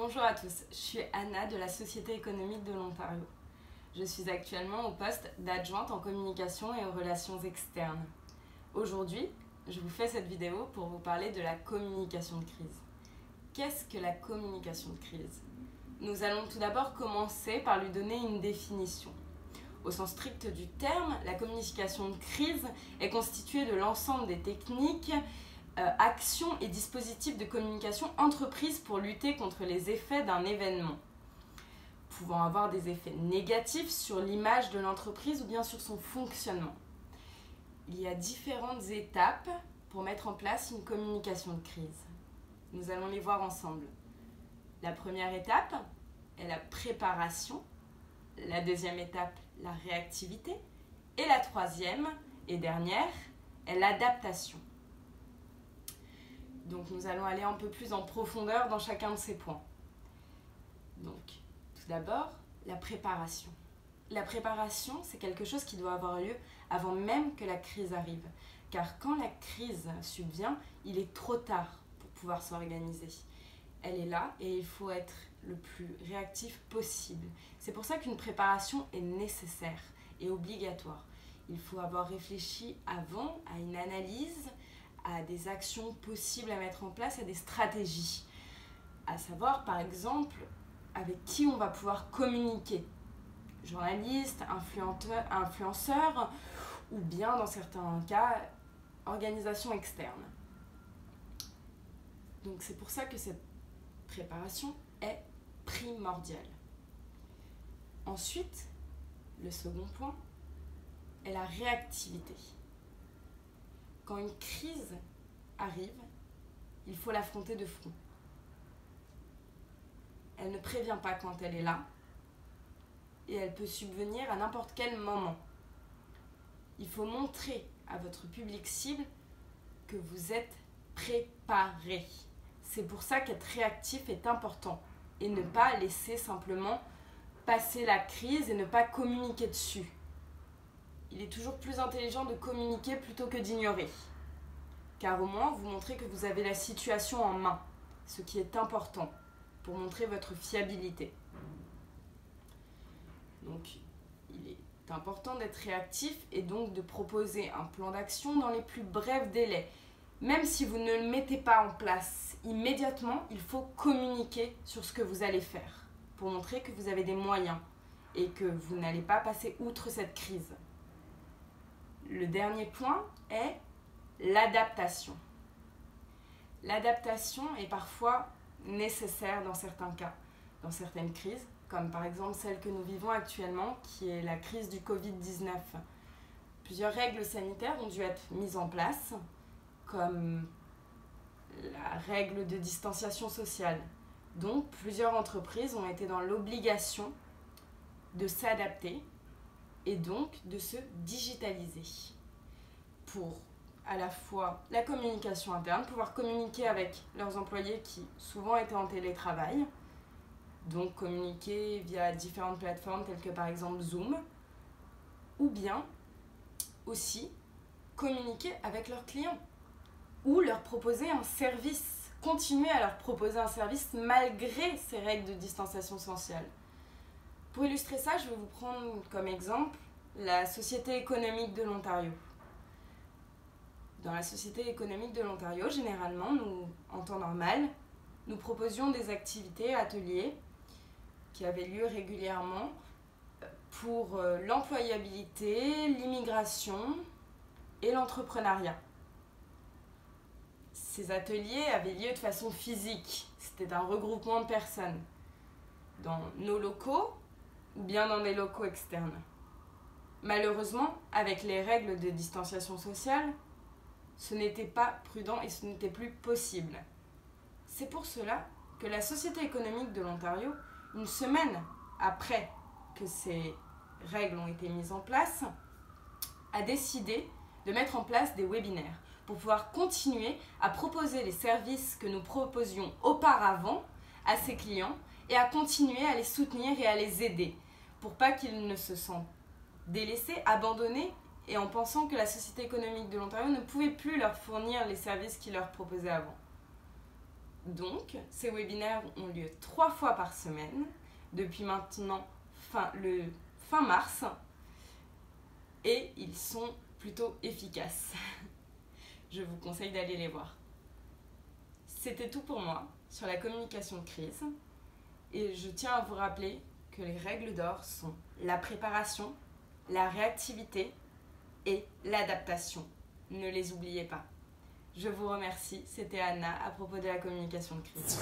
Bonjour à tous, je suis Anna de la Société économique de l'Ontario. Je suis actuellement au poste d'adjointe en communication et aux relations externes. Aujourd'hui, je vous fais cette vidéo pour vous parler de la communication de crise. Qu'est-ce que la communication de crise? Nous allons tout d'abord commencer par lui donner une définition. Au sens strict du terme, la communication de crise est constituée de l'ensemble des techniques, actions et dispositifs de communication entreprises pour lutter contre les effets d'un événement, pouvant avoir des effets négatifs sur l'image de l'entreprise ou bien sur son fonctionnement. Il y a différentes étapes pour mettre en place une communication de crise. Nous allons les voir ensemble. La première étape est la préparation, la deuxième étape, la réactivité, et la troisième et dernière est l'adaptation. Donc nous allons aller un peu plus en profondeur dans chacun de ces points. Donc, tout d'abord, la préparation. La préparation, c'est quelque chose qui doit avoir lieu avant même que la crise arrive. Car quand la crise subvient, il est trop tard pour pouvoir s'organiser. Elle est là et il faut être le plus réactif possible. C'est pour ça qu'une préparation est nécessaire et obligatoire. Il faut avoir réfléchi avant à une analyse, à des actions possibles à mettre en place, à des stratégies. À savoir, par exemple, avec qui on va pouvoir communiquer. Journalistes, influenceurs, ou bien, dans certains cas, organisations externes. Donc c'est pour ça que cette préparation est primordiale. Ensuite, le second point est la réactivité. Quand une crise arrive, il faut l'affronter de front. Elle ne prévient pas quand elle est là et elle peut subvenir à n'importe quel moment. Il faut montrer à votre public cible que vous êtes préparé. C'est pour ça qu'être réactif est important et ne pas laisser simplement passer la crise et ne pas communiquer dessus. Il est toujours plus intelligent de communiquer plutôt que d'ignorer. Car au moins, vous montrez que vous avez la situation en main, ce qui est important pour montrer votre fiabilité. Donc, il est important d'être réactif et donc de proposer un plan d'action dans les plus brefs délais. Même si vous ne le mettez pas en place immédiatement, il faut communiquer sur ce que vous allez faire pour montrer que vous avez des moyens et que vous n'allez pas passer outre cette crise. Le dernier point est l'adaptation. L'adaptation est parfois nécessaire dans certains cas, dans certaines crises, comme par exemple celle que nous vivons actuellement, qui est la crise du Covid-19. Plusieurs règles sanitaires ont dû être mises en place, comme la règle de distanciation sociale. Donc, plusieurs entreprises ont été dans l'obligation de s'adapter et donc de se digitaliser pour à la fois la communication interne, pouvoir communiquer avec leurs employés qui souvent étaient en télétravail, donc communiquer via différentes plateformes telles que par exemple Zoom, ou bien aussi communiquer avec leurs clients ou leur proposer un service, continuer à leur proposer un service malgré ces règles de distanciation sociale. Pour illustrer ça, je vais vous prendre comme exemple la Société économique de l'Ontario. Dans la Société économique de l'Ontario, généralement, nous, en temps normal, nous proposions des activités, ateliers qui avaient lieu régulièrement pour l'employabilité, l'immigration et l'entrepreneuriat. Ces ateliers avaient lieu de façon physique, c'était un regroupement de personnes dans nos locaux ou bien dans des locaux externes. Malheureusement, avec les règles de distanciation sociale, ce n'était pas prudent et ce n'était plus possible. C'est pour cela que la Société économique de l'Ontario, une semaine après que ces règles ont été mises en place, a décidé de mettre en place des webinaires pour pouvoir continuer à proposer les services que nous proposions auparavant à ses clients et à continuer à les soutenir et à les aider pour pas qu'ils ne se sentent délaissés, abandonnés et en pensant que la Société économique de l'Ontario ne pouvait plus leur fournir les services qu'ils leur proposaient avant. Donc, ces webinaires ont lieu 3 fois par semaine, depuis maintenant fin mars, et ils sont plutôt efficaces. Je vous conseille d'aller les voir. C'était tout pour moi sur la communication de crise, et je tiens à vous rappeler que les règles d'or sont la préparation, la réactivité et l'adaptation. Ne les oubliez pas. Je vous remercie, c'était Anna à propos de la communication de crise.